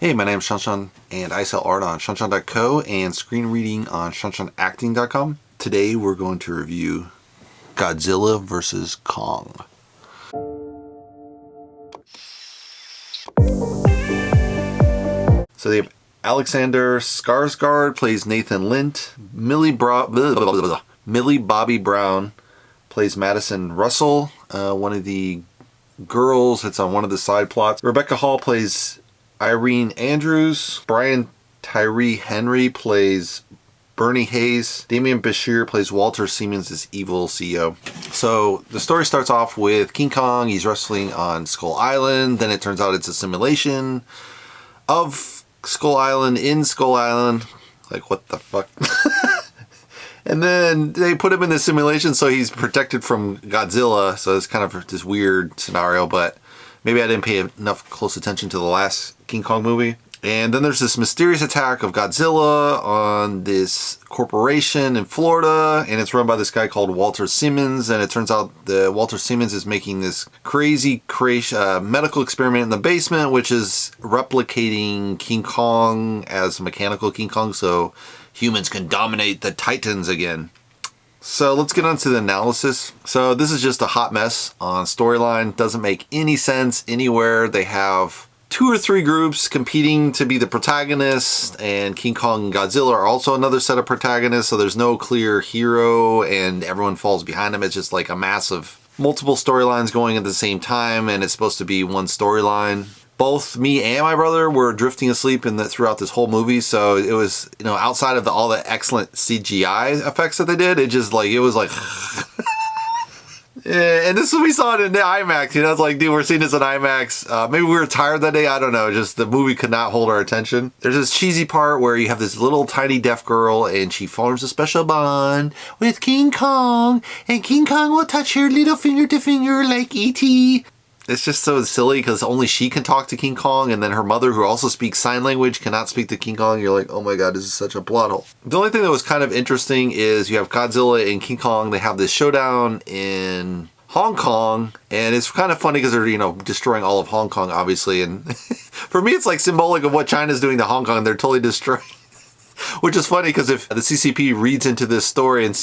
Hey, my name is ShawNshawN and I sell art on ShawNshawN.co and screen reading on ShawNshawNacting.com. Today we're going to review Godzilla vs. Kong. So they have Alexander Skarsgård plays Nathan Lint, Millie Bobby Brown plays Madison Russell, one of the girls that's on one of the side plots. Rebecca Hall plays Irene Andrews. Brian Tyree Henry plays Bernie Hayes. Damian Bashir plays Walter Siemens as evil CEO. So the story starts off with King Kong. He's wrestling on Skull Island. Then it turns out it's a simulation of Skull Island in Skull Island. Like, what the fuck? And then they put him in the simulation so he's protected from Godzilla. So it's kind of this weird scenario, but maybe I didn't pay enough close attention to the last King Kong movie. And then there's this mysterious attack of Godzilla on this corporation in Florida, and it's run by this guy called Walter Siemens. And it turns out that Walter Siemens is making this crazy medical experiment in the basement, which is replicating King Kong as mechanical King Kong, so humans can dominate the Titans again. So let's get on to the analysis. So this is just a hot mess on storyline. Doesn't make any sense anywhere. They have 2 or 3 groups competing to be the protagonists, and King Kong and Godzilla are also another set of protagonists, so there's no clear hero and everyone falls behind them. It's just like a mass of multiple storylines going at the same time, and it's supposed to be one storyline. Both me and my brother were drifting asleep throughout this whole movie, so it was, outside of all the excellent CGI effects that they did, it was like yeah, and we saw it in the IMAX, it's like, dude, we're seeing this in IMAX. Maybe we were tired that day, I don't know, just the movie could not hold our attention. There's this cheesy part where you have this little tiny deaf girl and she forms a special bond with King Kong, and King Kong will touch her little finger to finger like E.T. It's just so silly because only she can talk to King Kong, and then her mother, who also speaks sign language, cannot speak to King Kong. You're like, oh my god, this is such a plot hole. The only thing that was kind of interesting is you have Godzilla and King Kong. They have this showdown in Hong Kong, and it's kind of funny because they're, destroying all of Hong Kong, obviously. And for me, it's like symbolic of what China's doing to Hong Kong. They're totally destroying. Which is funny because if the CCP reads into this story and,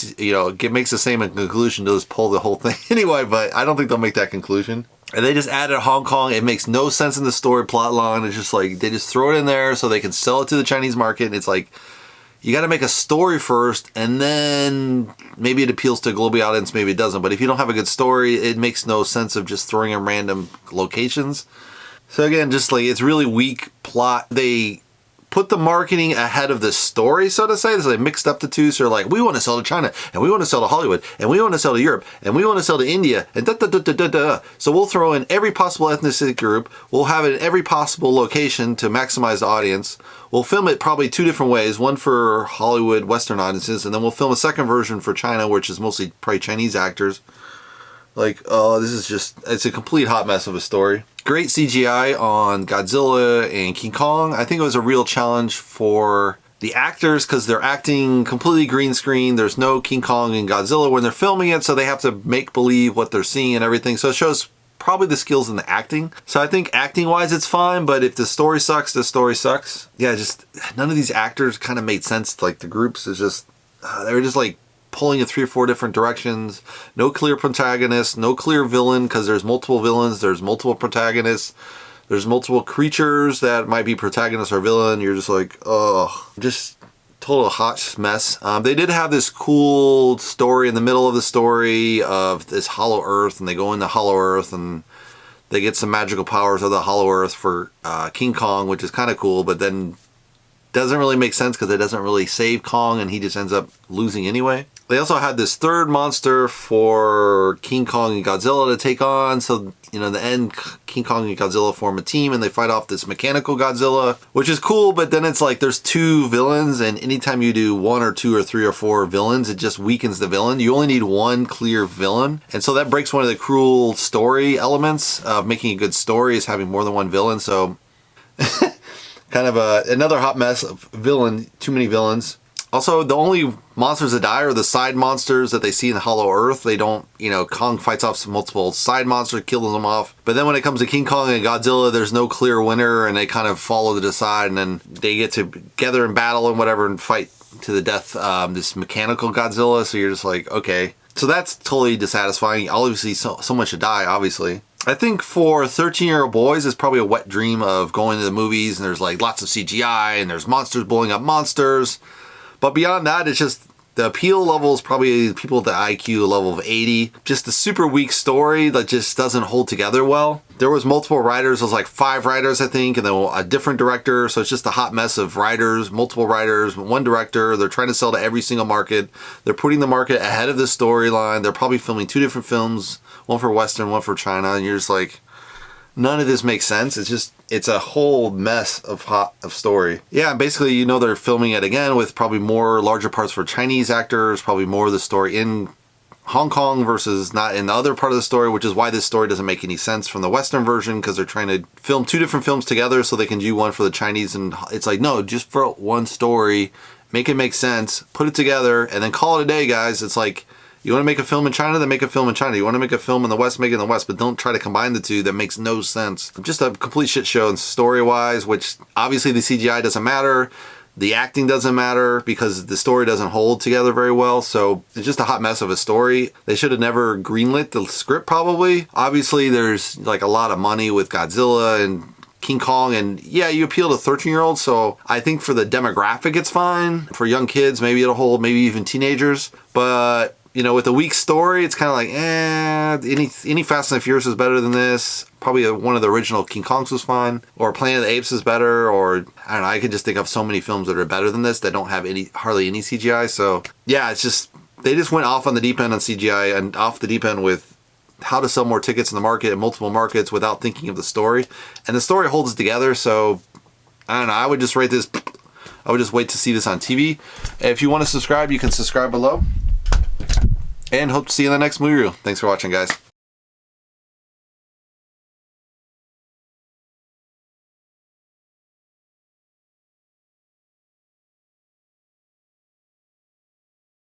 makes the same conclusion, they'll just pull the whole thing anyway, but I don't think they'll make that conclusion. And they just added Hong Kong. It makes no sense in the story plot line. It's just like, they just throw it in there so they can sell it to the Chinese market. And it's like, you got to make a story first, and then maybe it appeals to a global audience, maybe it doesn't. But if you don't have a good story, it makes no sense of just throwing in random locations. So again, just like, it's really weak plot. They put the marketing ahead of the story, so to say. So they mixed up the two. So they're like, we want to sell to China, and we want to sell to Hollywood, and we want to sell to Europe, and we want to sell to India, and da-da-da-da-da-da. So we'll throw in every possible ethnicity group. We'll have it in every possible location to maximize the audience. We'll film it probably 2 different ways, one for Hollywood, Western audiences, and then we'll film a second version for China, which is mostly probably Chinese actors. Like, oh, it's a complete hot mess of a story. Great CGI on Godzilla and King Kong. I think it was a real challenge for the actors because they're acting completely green screen. There's no King Kong and Godzilla when they're filming it, so they have to make believe what they're seeing and everything. So it shows probably the skills in the acting. So I think acting-wise it's fine, but if the story sucks, the story sucks. Yeah, just none of these actors kind of made sense. Like, the groups is just, they were just like pulling in 3 or 4 different directions. No clear protagonist, no clear villain, because there's multiple villains, there's multiple protagonists, there's multiple creatures that might be protagonist or villain. You're just like, oh, just total hot mess. They did have this cool story in the middle of the story of this hollow earth, and they go into hollow earth and they get some magical powers of the hollow earth for King Kong, which is kind of cool, but then doesn't really make sense because it doesn't really save Kong, and he just ends up losing anyway. They also had this third monster for King Kong and Godzilla to take on. So, in the end, King Kong and Godzilla form a team and they fight off this mechanical Godzilla, which is cool. But then it's like there's 2 villains, and anytime you do 1 or 2 or 3 or 4 villains, it just weakens the villain. You only need 1 clear villain. And so that breaks one of the cruel story elements of making a good story, is having more than 1 villain. So kind of another hot mess of villain, too many villains. Also, the only monsters that die are the side monsters that they see in Hollow Earth. They don't, Kong fights off some multiple side monsters, kills them off. But then when it comes to King Kong and Godzilla, there's no clear winner, and they kind of follow the side, and then they get together in battle and whatever and fight to the death this mechanical Godzilla. So you're just like, okay. So that's totally dissatisfying. Obviously, someone should die, obviously. I think for 13-year-old boys, it's probably a wet dream of going to the movies and there's like lots of CGI and there's monsters blowing up monsters. But beyond that, it's just the appeal level is probably people at the IQ level of 80. Just a super weak story that just doesn't hold together well. There was multiple writers. There was like 5 writers, I think, and then a different director. So it's just a hot mess of writers, multiple writers, one director. They're trying to sell to every single market. They're putting the market ahead of the storyline. They're probably filming 2 different films, one for Western, one for China. And you're just like, none of this makes sense. It's a whole mess of story. Yeah, basically, they're filming it again with probably more larger parts for Chinese actors, probably more of the story in Hong Kong versus not in the other part of the story, which is why this story doesn't make any sense from the Western version, because they're trying to film 2 different films together so they can do one for the Chinese. And it's like, no, just for one story, make it make sense, put it together, and then call it a day, guys. It's like, you want to make a film in China, then make a film in China. You want to make a film in the West, make it in the West, but don't try to combine the two. That makes no sense. Just a complete shit show and story-wise, which obviously the CGI doesn't matter. The acting doesn't matter because the story doesn't hold together very well. So it's just a hot mess of a story. They should have never greenlit the script probably. Obviously, there's like a lot of money with Godzilla and King Kong, and yeah, you appeal to 13-year-olds, so I think for the demographic it's fine. For young kids, maybe it'll hold, maybe even teenagers. But with a weak story, it's kind of like, any Fast and the Furious is better than this. Probably one of the original King Kongs was fine. Or Planet of the Apes is better. Or, I don't know, I can just think of so many films that are better than this that don't have hardly any CGI. So, yeah, they just went off on the deep end on CGI and off the deep end with how to sell more tickets in the market in multiple markets without thinking of the story. And the story holds together, so, I don't know, I would just rate this, I would just wait to see this on TV. If you want to subscribe, you can subscribe below. And hope to see you in the next movie review. Thanks for watching, guys.